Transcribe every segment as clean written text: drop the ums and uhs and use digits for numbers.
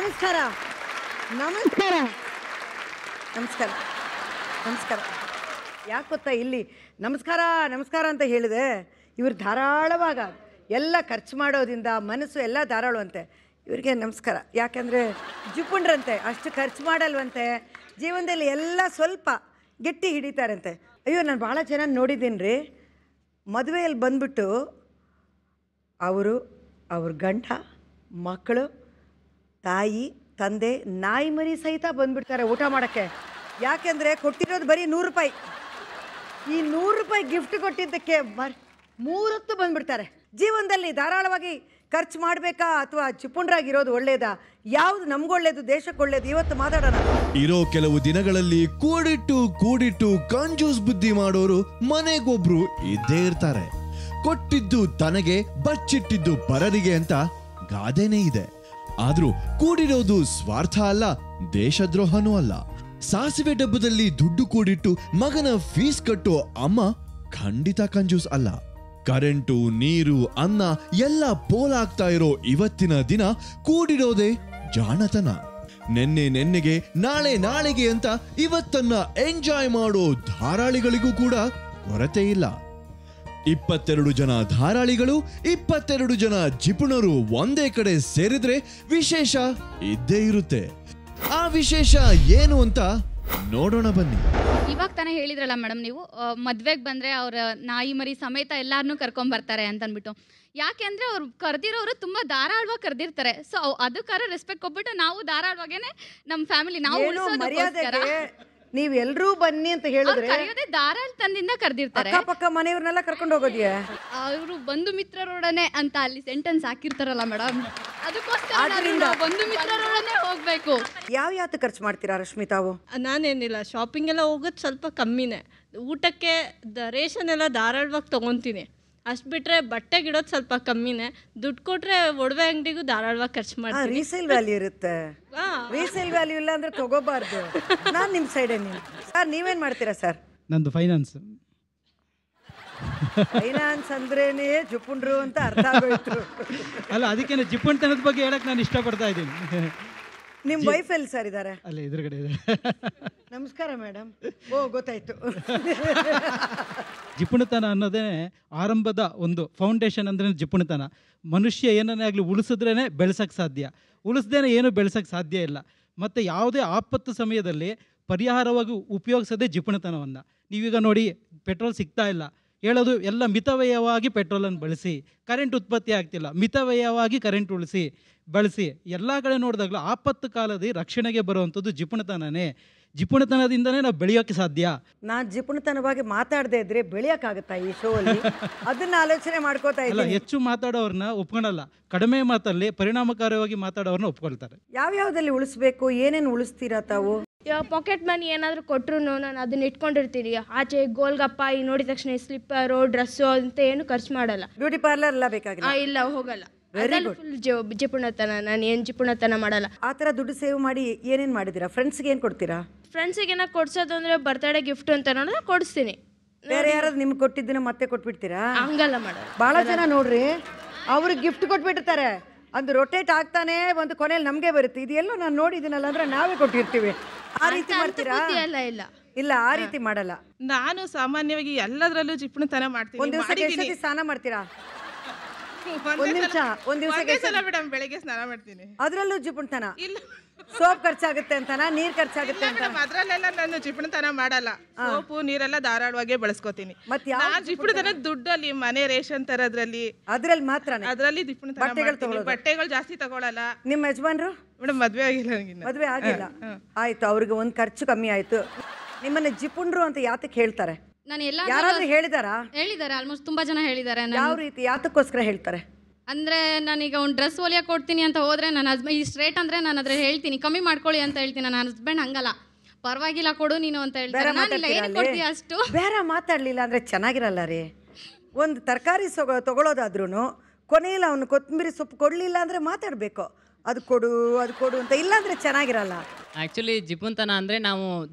ನಮಸ್ಕಾರ ನಮಸ್ಕಾರ ನಮಸ್ಕಾರ ನಮಸ್ಕಾರ. ಯಾಕೆ ಗೊತ್ತಾ, ಇಲ್ಲಿ ನಮಸ್ಕಾರ ನಮಸ್ಕಾರ ಅಂತ ಹೇಳಿದೆ, ಇವ್ರು ಧಾರಾಳವಾಗ ಎಲ್ಲ ಖರ್ಚು ಮಾಡೋದ್ರಿಂದ ಮನಸ್ಸು ಎಲ್ಲ ಧಾರಾಳವಂತೆ. ಇವ್ರಿಗೆ ನಮಸ್ಕಾರ. ಯಾಕಂದರೆ ಜಿಪುಣ್ರಂತೆ, ಅಷ್ಟು ಖರ್ಚು ಮಾಡಲ್ವಂತೆ, ಜೀವನದಲ್ಲಿ ಎಲ್ಲ ಸ್ವಲ್ಪ ಗಟ್ಟಿ ಹಿಡಿತಾರಂತೆ. ಅಯ್ಯೋ, ನಾನು ಭಾಳ ಚೆನ್ನಾಗಿ ನೋಡಿದ್ದೀನಿ ರೀ. ಮದುವೆಯಲ್ಲಿ ಬಂದ್ಬಿಟ್ಟು ಅವ್ರ ಗಂಡ, ಮಕ್ಕಳು, ತಾಯಿ, ತಂದೆ, ನಾಯಿ ಮರಿ ಸಹಿತ ಬಂದ್ಬಿಡ್ತಾರೆ ಊಟ ಮಾಡೋಕ್ಕೆ. ಯಾಕೆಂದರೆ ಕೊಟ್ಟಿರೋದು ಬರೀ 100 ರೂಪಾಯಿ. ಈ 100 ರೂಪಾಯಿ ಗಿಫ್ಟ್ ಕೊಟ್ಟಿದ್ದಕ್ಕೆ 3 ಹೊತ್ತು ಬಂದ್ಬಿಡ್ತಾರೆ. ಜೀವನದಲ್ಲಿ ಧಾರಾಳವಾಗಿ ಖರ್ಚು ಮಾಡಬೇಕಾ ಅಥವಾ ಚಿಪುಣರಾಗಿರೋದು ಒಳ್ಳೇದಾ? ಯಾವುದು ನಮ್ಗೊಳ್ಳೇದು, ದೇಶಕ್ಕೆ ಒಳ್ಳೇದು? ಇವತ್ತು ಮಾತಾಡೋಣ. ಇರೋ ಕೆಲವು ದಿನಗಳಲ್ಲಿ ಕೂಡಿಟ್ಟು ಕಂಜೂಸ್ ಬುದ್ಧಿ ಮಾಡೋರು ಮನೆಗೊಬ್ರು ಇದ್ದೇ ಇರ್ತಾರೆ. ಕೊಟ್ಟಿದ್ದು ತನಗೆ, ಬಚ್ಚಿಟ್ಟಿದ್ದು ಪರರಿಗೆ ಅಂತ ಗಾದೆನೇ ಇದೆ. ಆದ್ರೂ ಕೂಡಿರೋದು ಸ್ವಾರ್ಥ ಅಲ್ಲ, ದೇಶದ್ರೋಹನೂ ಅಲ್ಲ. ಸಾಸಿವೆ ಡಬ್ಬದಲ್ಲಿ ದುಡ್ಡು ಕೂಡಿಟ್ಟು ಮಗನ ಫೀಸ್ ಕಟ್ಟೋ ಅಮ್ಮ ಖಂಡಿತ ಕಂಜೂಸ್ ಅಲ್ಲ. ಕರೆಂಟು, ನೀರು, ಅನ್ನ ಎಲ್ಲ ಪೋಲಾಗ್ತಾ ಇರೋ ಇವತ್ತಿನ ದಿನ ಕೂಡಿರೋದೇ ಜಾಣತನ. ನೆನ್ನೆಗೆ, ನಾಳೆಗೆ ಅಂತ ಇವತ್ತನ್ನ ಎಂಜಾಯ್ ಮಾಡೋ ಧಾರಾಳಿಗಳಿಗೂ ಕೂಡ ಕೊರತೆ ಇಲ್ಲ. 22 ಜನ ಧಾರಾಳಿಗಳು, 22 ಜನ ಜಿಪುಣರು ಒಂದೇ ಕಡೆ ಸೇರಿದ್ರೆ ವಿಶೇಷ ಇದ್ದೇ ಇರುತ್ತೆ. ಆ ವಿಶೇಷ ಏನು ಅಂತ ನೋಡೋಣ ಬನ್ನಿ. ಇವಾಗ ತಾನೇ ಹೇಳಿದ್ರಲ್ಲ ಮೇಡಮ್, ನೀವು ಮದ್ವೆಗೆ ಬಂದರೆ ಅವ್ರ ನಾಯಿ ಮರಿ ಸಮೇತ ಎಲ್ಲಾರನ್ನೂ ಕರ್ಕೊಂಬರ್ತಾರೆ ಅಂತ ಅಂದ್ಬಿಟ್ಟು. ಯಾಕೆ ಅಂದರೆ ಅವ್ರು ಕರೆದಿರೋರು ತುಂಬ ಧಾರಾಳವಾಗಿ ಕರೆದಿರ್ತಾರೆ. ಸೊ ಅದಕ್ಕಾರ ರೆಸ್ಪೆಕ್ಟ್ ಕೊಟ್ಬಿಟ್ಟು ನಾವು ಧಾರಾಳವಾಗೇನೆ ನಮ್ಮ ಫ್ಯಾಮಿಲಿ ನಾವು ಉಳಿಸೋದಕ್ಕೋಸ್ಕರ ನೀವೆಲ್ಲರೂ ಬನ್ನಿ ಅಂತ ಹೇಳಿದ್ರೆ ಧಾರಾಳ ತಂದಿಂದ ಕರೆದಿರ್ತಾರೆ. ಅಕ್ಕಪಕ್ಕ ಮನೆಯವ್ರನ್ನೆಲ್ಲ ಕರ್ಕೊಂಡು ಹೋಗೋದ್ಯಾ? ಅವರು ಬಂಧು ಮಿತ್ರರೊಡನೆ ಅಂತ ಅಲ್ಲಿ ಸೆಂಟೆನ್ಸ್ ಹಾಕಿರ್ತಾರಲ್ಲ ಮೇಡಮ್, ಅದಕ್ಕೋಸ್ಕರ ಬಂಧು ಮಿತ್ರರೊಡನೆ ಹೋಗ್ಬೇಕು. ಯಾವ ಖರ್ಚು ಮಾಡ್ತೀರಾ ರಶ್ಮಿ ತಾವು? ನಾನೇನಿಲ್ಲ, ಶಾಪಿಂಗ್ ಎಲ್ಲ ಹೋಗೋದು ಸ್ವಲ್ಪ ಕಮ್ಮಿನೇ. ಊಟಕ್ಕೆ ರೇಷನ್ ಎಲ್ಲ ಧಾರಾಳವಾಗಿ ತೊಗೊತೀನಿ. ಅಷ್ಟು ಬಿಟ್ಟರೆ ಬಟ್ಟೆಗಿಡೋದು ಸ್ವಲ್ಪ ಕಮ್ಮಿನೇ. ದುಡ್ಡು ಕೊಟ್ಟರೆ ಒಡವೆ ಅಂಗಡಿಗೂ ಧಾರಾಳವಾಗಿ ಖರ್ಚು ಮಾಡ್ತೀನಿ. ರೀಸೇಲ್ ವ್ಯಾಲ್ಯೂ ಇರುತ್ತೆ. ರೀಸೇಲ್ ವ್ಯಾಲ್ಯೂ ಇಲ್ಲ ಅಂದ್ರೆ ತಗೋಬಾರ್ದು. ನಾನು ನಿಮ್ಮ ಸೈಡೇ. ನೀವು ಸರ್ ನೀವೇನು ಮಾಡ್ತೀರಾ ಸರ್? ನಂದು ಫೈನಾನ್ಸ್. ಫೈನಾನ್ಸ್ ಅಂದ್ರೇನೆ ಜಿಪುಣ್ರು ಅಂತ ಅರ್ಥ ಆಗೋಯ್ತು. ಅಲ್ಲ, ಅದಕ್ಕೆ ಜಿಪುಣ್ತನದ ಬಗ್ಗೆ ಹೇಳಕ್ ನಾನು ಇಷ್ಟಪಡ್ತಾ ಇದ್ದೀನಿ. ನಿಮ್ಮ ವೈಫ್ ಎಲ್ಲಿ ಸರ್ ಇದ್ದಾರೆ? ಅಲ್ಲ, ಎದುರುಗಡೆ ಇದೆ. ನಮಸ್ಕಾರ ಮೇಡಮ್. ಓ, ಗೊತ್ತಾಯ್ತು. ಜಿಪುಣತನ ಅನ್ನೋದೇ ಆರಂಭದ ಒಂದು ಫೌಂಡೇಶನ್ ಅಂದ್ರೆ ಜಿಪುಣತನ. ಮನುಷ್ಯ ಏನನ್ನೇ ಆಗಲಿ ಉಳಿಸಿದ್ರೇ ಬೆಳೆಸೋಕ್ಕೆ ಸಾಧ್ಯ, ಉಳಿಸ್ದೇನೆ ಏನು ಬೆಳೆಸೋಕ್ಕೆ ಸಾಧ್ಯ ಇಲ್ಲ. ಮತ್ತು ಯಾವುದೇ ಆಪತ್ತು ಸಮಯದಲ್ಲಿ ಪರಿಹಾರವಾಗಿ ಉಪಯೋಗಿಸೋದೇ ಜಿಪುಣತನವನ್ನು. ನೀವೀಗ ನೋಡಿ, ಪೆಟ್ರೋಲ್ ಸಿಗ್ತಾ ಇಲ್ಲ, ಹೇಳೋದು ಎಲ್ಲ ಮಿತವ್ಯಯವಾಗಿ ಪೆಟ್ರೋಲನ್ನು ಬಳಸಿ. ಕರೆಂಟ್ ಉತ್ಪತ್ತಿ ಆಗ್ತಿಲ್ಲ, ಮಿತವ್ಯಯವಾಗಿ ಕರೆಂಟ್ ಬಳಸಿ. ಎಲ್ಲ ಕಡೆ ನೋಡಿದಾಗಲೂ ಆಪತ್ತು ಕಾಲದಲ್ಲಿ ರಕ್ಷಣೆಗೆ ಬರುವಂಥದ್ದು ಜಿಪುಣತನನೇ. ಜಿಪುಣತನದಿಂದನೇ ನಾವು ಬೆಳೆಯೋಕ್ಕೆ ಸಾಧ್ಯ. ನಾನು ಜಿಪುಣತನವಾಗಿ ಮಾತಾಡದೇ ಇದ್ರೆ ಬೆಳೆಯೋಕ್ಕಾಗತ್ತಾ ಈ ಶೋ ಅಲ್ಲಿ? ಅದನ್ನ ಆಲೋಚನೆ ಮಾಡ್ಕೋತಾ ಇದ್ದೀನಿ. ಹೆಚ್ಚು ಮಾತಾಡೋರನ್ನ ಒಪ್ಕೊಳಲ್ಲ, ಕಡಿಮೆ ಮಾತಲ್ಲಿ ಪರಿಣಾಮಕಾರಿಯಾಗಿ ಮಾತಾಡೋರನ್ನ ಒಪ್ಕೊಳ್ತಾರೆ. ಯಾವ್ಯಾವ್ದಲ್ಲಿ ಉಳಿಸ್ಬೇಕು, ಏನೇನು ಉಳಿಸ್ತೀರಾ ತಾವು? ಪಾಕೆಟ್ ಮನಿ ಏನಾದರೂ ಕೊಟ್ಟರು ನಾನು ಅದನ್ನ ಇಟ್ಕೊಂಡಿರ್ತೀನಿ. ಆಚೆ ಗೋಲ್ಗಪ್ಪ ಈ ನೋಡಿದ ತಕ್ಷಣ ಸ್ಲಿಪ್ಪರು, ಡ್ರೆಸ್ಸು ಅಂತ ಏನು ಖರ್ಚು ಮಾಡಲ್ಲ. ಬ್ಯೂಟಿ ಪಾರ್ಲರ್ ಎಲ್ಲ ಬೇಕಾಗಿಲ್ಲ? ಇಲ್ಲ, ಹೋಗಲ್ಲ. ಫುಲ್ ಜಿಪುಣತನ. ನಾನು ಏನು ಜಿಪುಣತನ ಮಾಡಲ್ಲ. ಆ ಥರ ದುಡ್ಡು ಸೇವ್ ಮಾಡಿ ಏನೇನು ಮಾಡಿದ್ದೀರಾ? ಫ್ರೆಂಡ್ಸ್ಗೆ ಏನು ಕೊಡ್ತೀರಾ? ಫ್ರೆಂಡ್ಸಿಗೆ ಏನೋ ಕೊಡ್ಸೋದು ಅಂದರೆ ಬರ್ತಡೇ ಗಿಫ್ಟ್ ಅಂತ ನೋಡಿದ್ರೆ ಕೊಡಿಸ್ತೀನಿ. ಬೇರೆ ಯಾರಾದ್ರು ನಿಮ್ಗೆ ಕೊಟ್ಟಿದ್ದನ್ನ ಮತ್ತೆ ಕೊಟ್ಬಿಡ್ತೀರಾ? ಹಂಗಲ್ಲ ಮಾಡೋದು. ಭಾಳ ಜನ ನೋಡ್ರಿ, ಅವ್ರಿಗೆ ಗಿಫ್ಟ್ ಕೊಟ್ಬಿಟ್ಟಿರ್ತಾರೆ, ಅದು ರೊಟೇಟ್ ಆಗ್ತಾನೆ ಒಂದು ಕೊನೆಯಲ್ಲಿ ನಮಗೆ ಬರುತ್ತೆ. ಇದೆಲ್ಲೋ ನಾನು ನೋಡಿದ್ದೀನಲ್ಲ ಅಂದ್ರೆ ನಾವೇ ಕೊಟ್ಟಿರ್ತೀವಿ. ಆ ರೀತಿ ಮಾಡ್ತೀರಾ? ಇಲ್ಲ, ಆ ರೀತಿ ಮಾಡಲ್ಲ. ನಾನು ಸಾಮಾನ್ಯವಾಗಿ ಎಲ್ಲದರಲ್ಲೂ ಜಿಪುಣತನ ಮಾಡ್ತೀನಿ. ಒಂದು ದಿವಸ ಸ್ನಾನ ಮಾಡ್ತೀರಾ? ಒಂದ್ ದಿವಸ ಮೇಡಮ್ ಬೆಳಿಗ್ಗೆ ಸ್ನಾನ ಮಾಡ್ತೀನಿ. ಅದ್ರಲ್ಲೂ ಜಿಪುಣತನ? ಇಲ್ಲ, ಸೋಪ್ ಖರ್ಚಾಗುತ್ತೆ ಅಂತನಾ, ನೀರ್ ಖರ್ಚಾಗುತ್ತೆ ಅಂತ? ಅದ್ರಲ್ಲೆಲ್ಲ ನಾನು ಜಿಪುಣತನ ಮಾಡಲ್ಲ. ಸೋಪು ನೀರೆಲ್ಲ ಧಾರಾಳವಾಗಿ ಬಳಸ್ಕೋತೀನಿ. ಮತ್ತೆ ಜಿಪುಣತನ ದುಡ್ಡಲ್ಲಿ ಮನೆ ರೇಷನ್ ತರದ್ರಲ್ಲಿ ಅದ್ರಲ್ಲಿ ಮಾತ್ರ? ಅದ್ರಲ್ಲಿ ಜಿಪುಣತನ. ಬಟ್ಟೆಗಳು ಜಾಸ್ತಿ ತಗೊಳಲ್ಲ. ನಿಮ್ಮ ಯಜಮಾನ್ರು? ಮೇಡಮ್ ಮದ್ವೆ ಆಗಿಲ್ಲ. ಮದ್ವೆ ಆಗಿಲ್ಲ, ಆಯ್ತು. ಅವ್ರಿಗೆ ಒಂದ್ ಖರ್ಚು ಕಮ್ಮಿ ಆಯ್ತು. ನಿಮ್ಮನ್ನ ಜಿಪುಣ್ರು ಅಂತ ಯಾತಕ್ಕೆ ಹೇಳ್ತಾರೆ? ನಾನು ಯಾರಾದ್ರೂ ಹೇಳಿದಾರೆ, ಆಲ್ಮೋಸ್ಟ್ ತುಂಬಾ ಜನ ಹೇಳಿದ್ದಾರೆ. ಯಾವ ರೀತಿ, ಯಾತಕ್ಕೋಸ್ಕರ ಹೇಳ್ತಾರೆ? ಅಂದ್ರೆ ನಾನೀಗ ಒಂದು ಡ್ರೆಸ್ ಹೊಲಿಯಕ್ಕೆ ಕೊಡ್ತೀನಿ ಅಂತ ಹೋದ್ರೆ ನನ್ನ ಹಸ್ಬೆಂಡ್ ಇಷ್ಟು ರೇಟ್ ಅಂದ್ರೆ ನಾನು ಅದ್ರ ಹೇಳ್ತೀನಿ, ಕಮ್ಮಿ ಮಾಡ್ಕೊಳ್ಳಿ ಅಂತ ಹೇಳ್ತೀನಿ. ನನ್ನ ಹಸ್ಬೆಂಡ್ ಹಂಗಲ್ಲ, ಪರವಾಗಿಲ್ಲ ಕೊಡು ನೀನು ಅಂತ ಹೇಳ್ತಾರೆ. ಅಷ್ಟು ಬೇರೆ ಮಾತಾಡ್ಲಿಲ್ಲ ಅಂದ್ರೆ ಚೆನ್ನಾಗಿರಲ್ಲ ರೀ. ಒಂದು ತರಕಾರಿ ತಗೊಳ್ಳೋದಾದ್ರೂ ಕೊನೆಯಲ್ಲಿ ಅವನು ಕೊತ್ತಂಬರಿ ಸೊಪ್ಪು ಕೊಡ್ಲಿಲ್ಲ ಅಂದ್ರೆ ಮಾತಾಡ್ಬೇಕು, ಅದು ಕೊಡು ಅಂತ. ಇಲ್ಲಾಂದ್ರೆ ಚೆನ್ನಾಗಿರಲ್ಲ. ಆ್ಯಕ್ಚುಲಿ ಜಿಪುಣತನ ಅಂದರೆ ನಾವು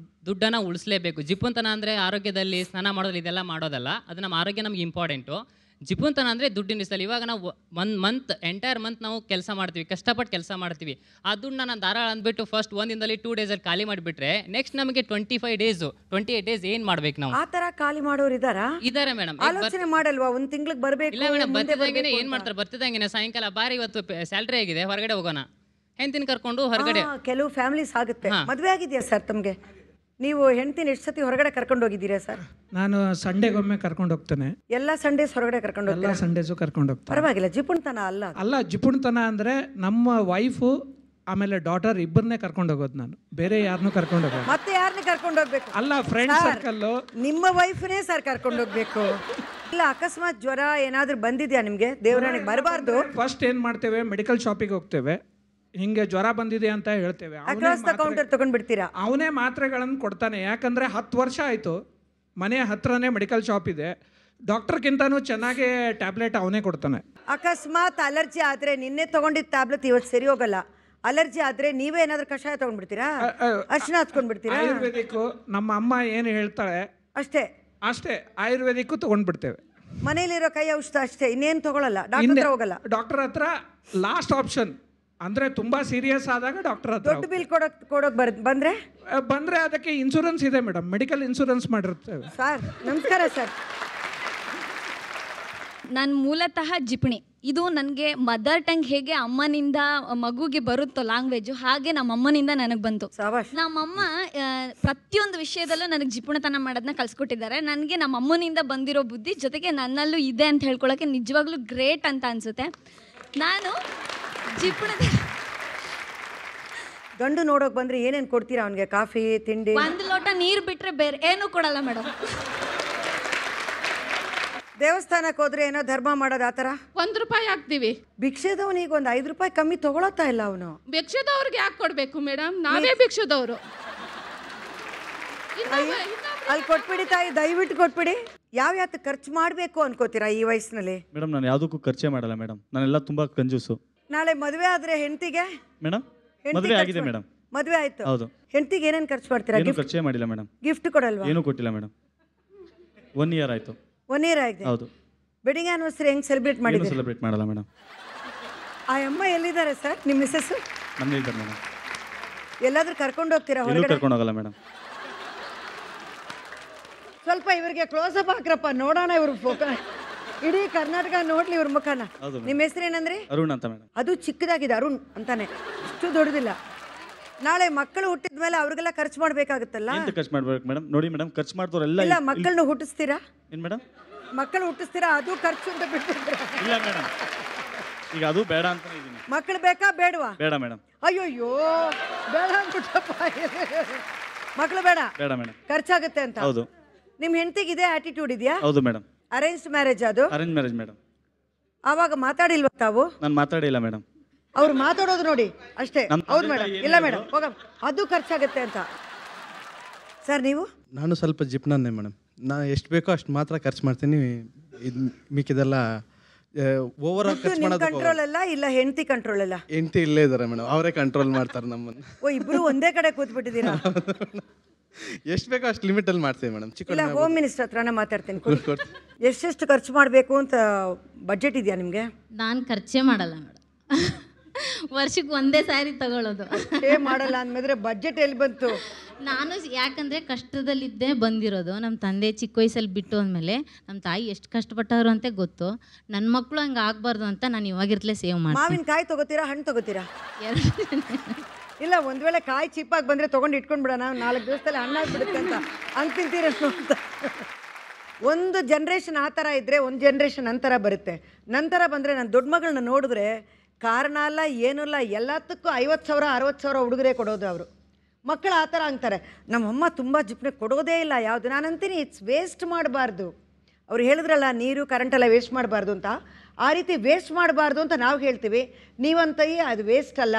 ದುಡ್ಡನ್ನು ಉಳಿಸ್ಲೇಬೇಕು. ಜಿಪುಣತನ ಅಂದರೆ ಆರೋಗ್ಯದಲ್ಲಿ ಸ್ನಾನ ಮಾಡೋದು ಇದೆಲ್ಲ ಮಾಡೋದಲ್ಲ, ಅದು ನಮ್ಮ ಆರೋಗ್ಯ ನಮ್ಗೆ ಇಂಪಾರ್ಟೆಂಟು. ಜಿಪುಣತನ ಅಂದರೆ ದುಡ್ಡಿನ ವಿಷಯದಲ್ಲಿ. ಇವಾಗ ನಾವು ಎಂಟೈರ್ ಮಂತ್ ನಾವು ಕೆಲಸ ಮಾಡ್ತೀವಿ, ಕಷ್ಟಪಟ್ಟು ಕೆಲಸ ಮಾಡ್ತೀವಿ. ಆ ದುಡ್ಡನ್ನ ನಾನು ಧಾರಾಳ ಅಂದ್ಬಿಟ್ಟು ಫಸ್ಟ್ 1 ದಿನದಲ್ಲಿ 2 ಡೇಸಲ್ಲಿ ಖಾಲಿ ಮಾಡಿಬಿಟ್ರೆ ನೆಕ್ಸ್ಟ್ ನಮಗೆ 28 ಡೇಸ್ ಏನು ಮಾಡ್ಬೇಕು ನಾವು? ಆ ತರ ಖಾಲಿ ಮಾಡೋರು ಇದಾರಾ? ಇದ್ದಾರೆ ಮೇಡಮ್. ಆಲೋಚನೆ ಮಾಡಲ್ವಾ ಒಂದ್ ತಿಂಗಳಿಗೆ ಬರ್ಬೇಕು? ಇಲ್ಲ ಮೇಡಮ್, ಬರ್ತಿದ್ದಂಗೆ ಏನು ಮಾಡ್ತಾರೆ, ಬರ್ತಿದ್ದಂಗೆ ಸಾಯಂಕಾಲ ಬಾರಿ ಇವತ್ತು ಸ್ಯಾಲ್ರಿ ಆಗಿದೆ ಹೊರಗಡೆ ಹೋಗೋಣ, ಹೆಂಡತಿನ ಕರ್ಕೊಂಡು ಹೊರಗಡೆ. ಕೆಲವು ಫ್ಯಾಮಿಲೀಸ್ ಆಗುತ್ತೆ. ಮದುವೆ ಆಗಿದೆಯಾ ಸರ್ ತಮಗೆ? ನೀವು ಹೆಂಡತಿನ ಎಷ್ಟು ಸತಿ ಹೊರಗಡೆ ಕರ್ಕೊಂಡು ಹೋಗಿದ್ದೀರಾ ಸರ್? ನಾನು ಸಂಡೇಗೊಮ್ಮೆ ಕರ್ಕೊಂಡು ಹೋಗ್ತೇನೆ. ಎಲ್ಲ ಸಂಡೇಸ್ ಹೊರಗಡೆ ಕರ್ಕೊಂಡು ಎಲ್ಲ ಹೋಗ್ತೀರಾ? ಸಂಡೇಸು ಕರ್ಕೊಂಡು ಹೋಗ್ತೇನೆ. ಪರವಾಗಿಲ್ಲ, ಜಿಪುಣತನ ಅಲ್ಲ. ಅಲ್ಲ, ಜಿಪುಣತನ ಅಂದರೆ ನಮ್ಮ ವೈಫು ಆಮೇಲೆ ಡಾಟರ್ ಇಬ್ಬರನ್ನೇ ಕರ್ಕೊಂಡು ಹೋಗೋದು, ನಾನು ಬೇರೆ ಯಾರನ್ನೂ ಕರ್ಕೊಂಡು ಹೋಗೋದು. ಮತ್ತೆ ಯಾರನ್ನ ಕರ್ಕೊಂಡು ಹೋಗ್ಬೇಕು? ಅಲ್ಲ, ಫ್ರೆಂಡ್ ಸರ್ಕಲ್ಲು. ನಿಮ್ಮ ವೈಫ್ನೇ ಸರ್ ಕರ್ಕೊಂಡು ಹೋಗ್ಬೇಕು. ಇಲ್ಲ, ಅಕಸ್ಮಾತ್ ಜ್ವರ ಏನಾದ್ರೂ ಬಂದಿದ್ಯಾ ನಿಮ್ಗೆ? ದೇವರಾಣಿಗೆ ಬರಬಾರ್ದು. ಫಸ್ಟ್ ಏನು ಮಾಡ್ತೇವೆ, ಮೆಡಿಕಲ್ ಶಾಪಿಗೆ ಹೋಗ್ತೇವೆ, ಹಿಂಗೆ ಜ್ವರ ಬಂದಿದೆ ಅಂತ ಹೇಳ್ತೇವೆ. ಅಕ್ರಾಸ್ ದ ಕೌಂಟರ್ ತಗೊಂಡ್ಬಿಡ್ತೀರಾ? ಅವನೇ ಮಾತ್ರೆಗಳನ್ನು ಕೊಡ್ತಾನೆ. ಯಾಕಂದರೆ 10 ವರ್ಷ ಆಯಿತು, ಮನೆ ಹತ್ರನೇ ಮೆಡಿಕಲ್ ಶಾಪ್ ಇದೆ, ಡಾಕ್ಟರ್ಗಿಂತನೂ ಚೆನ್ನಾಗಿ ಟ್ಯಾಬ್ಲೆಟ್ ಅವನೇ ಕೊಡ್ತಾನೆ. ಅಕಸ್ಮಾತ್ ಅಲರ್ಜಿ ಆದರೆ ನಿನ್ನೆ ತಗೊಂಡಿದ್ದ ಟ್ಯಾಬ್ಲೆಟ್ ಇವತ್ತು ಸರಿ ಹೋಗಲ್ಲ. ಅಲರ್ಜಿ ಆದರೆ ನೀವೇ ಏನಾದರೂ ಕಷಾಯ ತೊಗೊಂಡ್ಬಿಡ್ತೀರಾ? ಅರ್ಶಿನ ಹಚ್ಕೊಂಡ್ಬಿಡ್ತೀರಾ? ಆಯುರ್ವೇದಿಕ್ಕು ನಮ್ಮ ಅಮ್ಮ ಏನು ಹೇಳ್ತಾಳೆ ಅಷ್ಟೇ ಆಯುರ್ವೇದಿಕ್ಕು ತೊಗೊಂಡ್ಬಿಡ್ತೇವೆ. ಮನೇಲಿರೋ ಕೈ ಔಷಧ ಅಷ್ಟೇ, ಇನ್ನೇನು ತಗೊಳ್ಳಲ್ಲ, ಡಾಕ್ಟರ್ ಹತ್ರ ಹೋಗಲ್ಲ. ಡಾಕ್ಟರ್ ಹತ್ರ ಲಾಸ್ಟ್ ಆಪ್ಷನ್. ಅಂದರೆ ತುಂಬ ಸೀರಿಯಸ್ ಆದಾಗ ಡಾಕ್ಟರ್ ಹತ್ರ. ದೊಡ್ಡ ಬಿಲ್ ಕೊಡೋಕೆ ಬಂದರೆ ಅದಕ್ಕೆ ಇನ್ಶೂರೆನ್ಸ್ ಇದೆ ಮೇಡಮ್, ಮೆಡಿಕಲ್ ಇನ್ಶೂರೆನ್ಸ್ ಮಾಡಿರ್ತೇವೆ. ಸರ್ ನಮಸ್ಕಾರ ಸರ್. ನಾನು ಮೂಲತಃ ಜಿಪಣಿ. ಇದು ನನಗೆ ಮದರ್ ಟಂಗ್ ಹೇಗೆ ಅಮ್ಮನಿಂದ ಮಗುಗೆ ಬರುತ್ತೋ ಲ್ಯಾಂಗ್ವೇಜು, ಹಾಗೆ ನಮ್ಮ ಅಮ್ಮನಿಂದ ನನಗೆ ಬಂತು. ನಮ್ಮಮ್ಮ ಪ್ರತಿಯೊಂದು ವಿಷಯದಲ್ಲೂ ನನಗೆ ಜಿಪುಣತನ ಮಾಡೋದನ್ನ ಕಲಿಸ್ಕೊಟ್ಟಿದ್ದಾರೆ. ನನಗೆ ನಮ್ಮ ಅಮ್ಮನಿಂದ ಬಂದಿರೋ ಬುದ್ಧಿ ಜೊತೆಗೆ ನನ್ನಲ್ಲೂ ಇದೆ ಅಂತ ಹೇಳ್ಕೊಳ್ಳೋಕ್ಕೆ ನಿಜವಾಗ್ಲೂ ಗ್ರೇಟ್ ಅಂತ ಅನಿಸುತ್ತೆ. ನಾನು ಜಿಪುಣದ ಗಂಡು ನೋಡೋಕೆ ಬಂದರೆ ಏನೇನು ಕೊಡ್ತೀರಾ ಅವನಿಗೆ? ಕಾಫಿ ತಿಂಡಿ? 1 ಲೋಟ ನೀರು ಬಿಟ್ಟರೆ ಬೇರೆ ಏನೂ ಕೊಡಲ್ಲ ಮೇಡಮ್. ದೇವಸ್ಥಾನಕ್ಕೆ ಹೋದ್ರೆ ಏನೋ ಧರ್ಮ ಮಾಡೋದು, ಆ ಥರ 1 ರೂಪಾಯಿ ಹಾಕ್ತೀವಿ. ಭಿಕ್ಷೆದವನಿಗೆ ಒಂದು 5 ರೂಪಾಯಿ ಕಮ್ಮಿ ತಗೊಳತ್ತಾ ಇಲ್ಲ ಅವನು. ಭಿಕ್ಷದವ್ರಿಗೆ ಯಾಕೆ ಕೊಡಬೇಕು ಮೇಡಮ್? ನಾವೇ ಭಿಕ್ಷದವರು. ಅಲ್ಲಿ ಕೊಟ್ಬಿಡಿ ತಾಯಿ, ದಯವಿಟ್ಟು ಕೊಟ್ಬಿಡಿ. ಯಾವ ಖರ್ಚು ಮಾಡಬೇಕು ಅನ್ಕೋತೀರಾ ಈ ವಯಸ್ಸಿನಲ್ಲಿ? ಮೇಡಮ್, ನಾನು ಯಾವುದಕ್ಕೂ ಖರ್ಚೇ ಮಾಡಲ್ಲ ಮೇಡಮ್, ನಾನೆಲ್ಲ ತುಂಬ ಕಂಜೂಸು. ನಾಳೆ ಮದುವೆ ಆದರೆ ಹೆಂಡತಿಗೆ? ಮೇಡಮ್, ಮದುವೆ ಆಗಿದೆ ಮೇಡಮ್. ಮದುವೆ ಆಯ್ತು? ಹೌದು. ಹೆಂಡತಿಗೆ ಏನೇನು ಖರ್ಚು ಮಾಡ್ತೀರಾ? ಏನು ಖರ್ಚೇ ಮಾಡಿಲ್ಲ ಮೇಡಮ್. ಗಿಫ್ಟ್ ಕೊಡಲ್ವಾ? ಏನೂ ಕೊಟ್ಟಿಲ್ಲ ಮೇಡಮ್. 1 ಇಯರ್ ಆಯಿತು. 1 ಇಯರ್ ಆಗಿದೆ. ಹೌದು. ವೆಡ್ಡಿಂಗ್ ಆನಿವರ್ಸರಿ ಹೆಂಗೆ ಸೆಲೆಬ್ರೇಟ್ ಮಾಡಿದ್ದೀರಿ? ಸೆಲೆಬ್ರೇಟ್ ಮಾಡಲ್ಲ ಮೇಡಮ್. ಆ ಅಮ್ಮ ಎಲ್ಲಿದ್ದಾರೆ ಸರ್? ನಿಮ್ಮ ಮಿಸ್ಸಸ್ ನಮ್ಮದೇ ಇದ್ದಾರೆ ಮೇಡಮ್. ಎಲ್ಲಾದ್ರೂ ಕರ್ಕೊಂಡು ಹೋಗ್ತೀರಾ ಎಲ್ಲೂ ಹೊರಗಡೆ? ಕರ್ಕೊಂಡು ಹೋಗಲ್ಲ ಮೇಡಮ್. ಸ್ವಲ್ಪ ಇವರಿಗೆ ಕ್ಲೋಸ್ ಅಪ್ ಹಾಕ್ರಪ್ಪ, ನೋಡೋಣ ಇವ್ರ ಮುಖ, ಇಡೀ ಕರ್ನಾಟಕ ನೋಡ್ಲಿ ಇವ್ರ ಮುಖನ. ನಿಮ್ಮ ಹೆಸರು ಏನಂದ್ರಿ? ಅರುಣ್ ಅಂತ ಮೇಡಮ್. ಅದು ಚಿಕ್ಕದಾಗಿದೆ, ಅರುಣ್ ಅಂತಾನೆ, ಇಷ್ಟು ದೊಡ್ಡದಿಲ್ಲ. ನಾಳೆ ಮಕ್ಕಳು ಹುಟ್ಟಿದ ಮೇಲೆ ಅವ್ರಿಗೆಲ್ಲ ಖರ್ಚು ಮಾಡ್ಬೇಕಾಗುತ್ತಲ್ಲ? ಖರ್ಚು ಮಾಡ್ಬೇಕು ಮೇಡಮ್. ನೋಡಿ ಮೇಡಮ್, ಖರ್ಚು ಮಾಡ್ದವ್ರೆಲ್ಲ ಇಲ್ಲ, ಮಕ್ಕಳನ್ನ ಹುಟ್ಟಿಸ್ತೀರಾ? ಏನು ಮೇಡಮ್? ಮಕ್ಕಳು ಹುಟ್ಟಿಸ್ತೀರಾ? ಅದು ಖರ್ಚು ಅಂತ ಬಿಟ್ಬಿಡ್ತೀರಾ? ಇಲ್ಲ ಮೇಡಮ್, ಈಗ ಅದು ಬೇಡ ಅಂತ ಇದ್ದೀನಿ. ಮಕ್ಕಳು ಬೇಕಾ ಬೇಡವಾ? ಬೇಡ ಮೇಡಮ್. ಅಯ್ಯೋಯ್ಯೋ, ಬೇಡ ಅಂದ್ಬಿಟ್ಟಪ್ಪ. ಮಕ್ಕಳು ಬೇಡ? ಬೇಡ ಮೇಡಮ್, ಖರ್ಚಾಗುತ್ತೆ ಅಂತ. ಹೌದು. ನಿಮ್ಮ ಹೆಂಡತಿಗೆ ಇದೇ ಆಟಿಟ್ಯೂಡ್ ಇದೆಯಾ? ಹೌದು ಮೇಡಮ್. Arrange marriage? ಅದು ಅರೇಂಜ್ ಮ್ಯಾರೇಜ್ ಮೇಡಮ್. ಆವಾಗ ಮಾತಾಡಿಲ್ವ ತಾವು? ನಾನು ಮಾತಾಡಿಲ್ಲ ಮೇಡಮ್. ಅವ್ರು ಮಾತಾಡೋದು ನೋಡಿ ಅಷ್ಟೇ. ಹೌದು ಮೇಡಮ್. ಇಲ್ಲ ಮೇಡಮ್, ಹೋಗ, ಅದು ಖರ್ಚಾಗುತ್ತೆ ಅಂತ. ಸರ್ ನೀವು? ನಾನು ಸ್ವಲ್ಪ ಜಿಪ್ನನ್ನೇ ಮೇಡಮ್. ನಾನು ಎಷ್ಟು ಬೇಕೋ ಅಷ್ಟು ಮಾತ್ರ ಖರ್ಚು ಮಾಡ್ತೀನಿ. ಇದು ಮಿಕ್ಕಿದೆಲ್ಲ ಓವರ್ ಆಲ್ ಖರ್ಚು ಮಾಡೋದು. ಕಂಟ್ರೋಲ್ ಅಲ್ಲ? ಇಲ್ಲ ಹೆಂಡತಿ ಕಂಟ್ರೋಲ್ ಅಲ್ಲ? ಹೆಂಡತಿ ಇಲ್ಲೇ ಇದ್ದಾರೆ ಮೇಡಮ್, ಅವರೇ ಕಂಟ್ರೋಲ್ ಮಾಡ್ತಾರೆ ನಮ್ಮನ್ನು. ಓ, ಇಬ್ರು ಒಂದೇ ಕಡೆ ಕೂತ್ಬಿಟ್ಟಿದ್ದೀರಾ? ಎಷ್ಟು ಬೇಕೋ ಅಷ್ಟು ಲಿಮಿಟಲ್ಲಿ ಮಾಡ್ತೀವಿ ಮೇಡಮ್. ಇಲ್ಲ, ಹೋಮ್ ಮಿನಿಸ್ಟರ್ ಹತ್ರನೇ ಮಾತಾಡ್ತೀನಿ. ಎಷ್ಟೆಷ್ಟು ಖರ್ಚು ಮಾಡಬೇಕು ಅಂತ ಬಜೆಟ್ ಇದೆಯಾ ನಿಮಗೆ? ನಾನು ಖರ್ಚೇ ಮಾಡಲ್ಲ ಮೇಡಮ್. ವರ್ಷಕ್ಕೆ ಒಂದೇ ಸಾರಿ ತಗೊಳ್ಳೋದು. ಮಾಡಲ್ಲ ಅಂದ್ಮೇಲೆ ಬಜೆಟ್ ಎಲ್ಲಿ ಬಂತು? ನಾನು ಯಾಕಂದರೆ ಕಷ್ಟದಲ್ಲಿದ್ದೇ ಬಂದಿರೋದು. ನಮ್ಮ ತಂದೆ ಚಿಕ್ಕ ವಯಸ್ಸಲ್ಲಿ ಬಿಟ್ಟು ಅಂದಮೇಲೆ ನಮ್ಮ ತಾಯಿ ಎಷ್ಟು ಕಷ್ಟಪಟ್ಟವರು ಅಂತ ಗೊತ್ತು. ನನ್ನ ಮಕ್ಕಳು ಹಂಗೆ ಆಗಬಾರ್ದು ಅಂತ ನಾನು ಇವಾಗಿರ್ತಲೇ ಸೇವ್ ಮಾಡ್ತೀನಿ. ಮಾವಿನಕಾಯಿ ತಗೋತೀರಾ, ಹಣ್ಣು ತಗೋತೀರಾ? ಇಲ್ಲ, ಒಂದು ವೇಳೆ ಕಾಯಿ ಚೀಪಾಗಿ ಬಂದರೆ ತೊಗೊಂಡು ಇಟ್ಕೊಂಡು ಬಿಡೋಣ, 4 ದಿವಸದಲ್ಲಿ ಹಣ್ಣಾಗ್ಬಿಡುತ್ತೆ ಅಂತ ಹಂಗೆ ತಿಂತೀರೇನು ಅಂತ. ಒಂದು ಜನ್ರೇಷನ್ ಆ ಥರ ಇದ್ದರೆ ಒಂದು ಜನ್ರೇಷನ್ ನಂತರ ಬರುತ್ತೆ. ನಂತರ ಬಂದರೆ ನಾನು ದೊಡ್ಡ ಮಗಳನ್ನ ನೋಡಿದ್ರೆ ಕಾರಣ ಅಲ್ಲ, ಏನೂ ಇಲ್ಲ, ಎಲ್ಲದಕ್ಕೂ 50,000 60,000 ಹುಡುಗರೇ ಕೊಡೋದು ಅವರು. ಮಕ್ಕಳು ಆ ಥರ ಅಂತಾರೆ, ನಮ್ಮಮ್ಮ ತುಂಬ ಜಿಪ್ನೆ ಕೊಡೋದೇ ಇಲ್ಲ ಯಾವುದು. ನಾನು ಅಂತೀನಿ, ಇಟ್ಸ್ ವೇಸ್ಟ್ ಮಾಡಬಾರ್ದು. ಅವ್ರು ಹೇಳಿದ್ರಲ್ಲ, ನೀರು ಕರೆಂಟೆಲ್ಲ ವೇಸ್ಟ್ ಮಾಡಬಾರ್ದು ಅಂತ. ಆ ರೀತಿ ವೇಸ್ಟ್ ಮಾಡಬಾರ್ದು ಅಂತ ನಾವು ಹೇಳ್ತೀವಿ. ನೀವಂತೈ ಅದು ವೇಸ್ಟ್ ಅಲ್ಲ,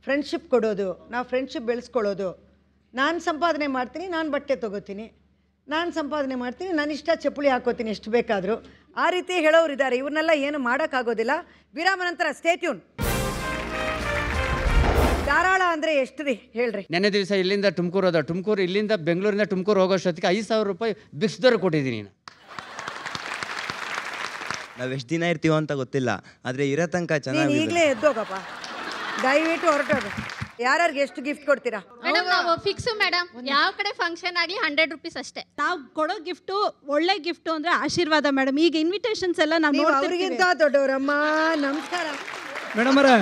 ಫ್ರೆಂಡ್ಶಿಪ್ ಕೊಡೋದು, ನಾವು ಫ್ರೆಂಡ್ಶಿಪ್ ಬೆಳೆಸ್ಕೊಳ್ಳೋದು. ನಾನು ಸಂಪಾದನೆ ಮಾಡ್ತೀನಿ, ನಾನು ಬಟ್ಟೆ ತೊಗೋತೀನಿ, ನಾನು ಸಂಪಾದನೆ ಮಾಡ್ತೀನಿ, ನಾನು ಇಷ್ಟ ಚಪ್ಪಲಿ ಹಾಕೋತೀನಿ ಎಷ್ಟು ಬೇಕಾದರೂ. ಆ ರೀತಿ ಹೇಳೋರು ಇದ್ದಾರೆ. ಇವ್ರನ್ನೆಲ್ಲ ಏನು ಮಾಡೋಕ್ಕಾಗೋದಿಲ್ಲ. ವಿರಾಮ ನಂತರ ಸ್ಟೇ ಟ್ಯೂನ್. ಧಾರಾಳ ಅಂದರೆ ಎಷ್ಟು ರೀ ಹೇಳ್ರಿ? ನೆನ್ನೆ ದಿವಸ ಇಲ್ಲಿಂದ ತುಮಕೂರು ಹೋದ, ತುಮಕೂರು ಇಲ್ಲಿಂದ ಬೆಂಗಳೂರಿಂದ ತುಮಕೂರು ಹೋಗೋಷ್ಟೊತ್ತಿಗೆ 5,000 ರೂಪಾಯಿ ಬಿಕ್ಸ್ದವ್ರು ಕೊಟ್ಟಿದ್ದೀನಿ. ನಾವು ಎಷ್ಟು ದಿನ ಇರ್ತೀವೋ ಅಂತ ಗೊತ್ತಿಲ್ಲ, ಆದರೆ ಇರೋ ತನಕ ನೀನು ಚೆನ್ನಾಗಿ ಈಗಲೇ ಎದ್ದೋಗಪ್ಪ, ದಯವಿಟ್ಟು ಹೊರಟೋದು. ಯಾರ್ಯಾರಿಗೆ ಎಷ್ಟು ಗಿಫ್ಟ್ ಕೊಡ್ತೀರಾ? ಮೇಡಮ್ ನಾವು ಫಿಕ್ಸು ಮೇಡಮ್, ಯಾವ ಕಡೆ ಫಂಕ್ಷನ್ ಆಗಲಿ 100 ರೂಪೀಸ್ ಅಷ್ಟೇ. ನಾವು ಕೊಡೋ ಗಿಫ್ಟು ಒಳ್ಳೆ ಗಿಫ್ಟು ಅಂದರೆ ಆಶೀರ್ವಾದ ಮೇಡಮ್. ಈಗ ಇನ್ವಿಟೇಷನ್ಸ್ ಎಲ್ಲ ನಾವು ಅವ್ರಿಗಿಂತ ದೊಡ್ಡವರಮ್ಮ. ನಮಸ್ಕಾರ ಮೇಡಮ್ ಅವರೇ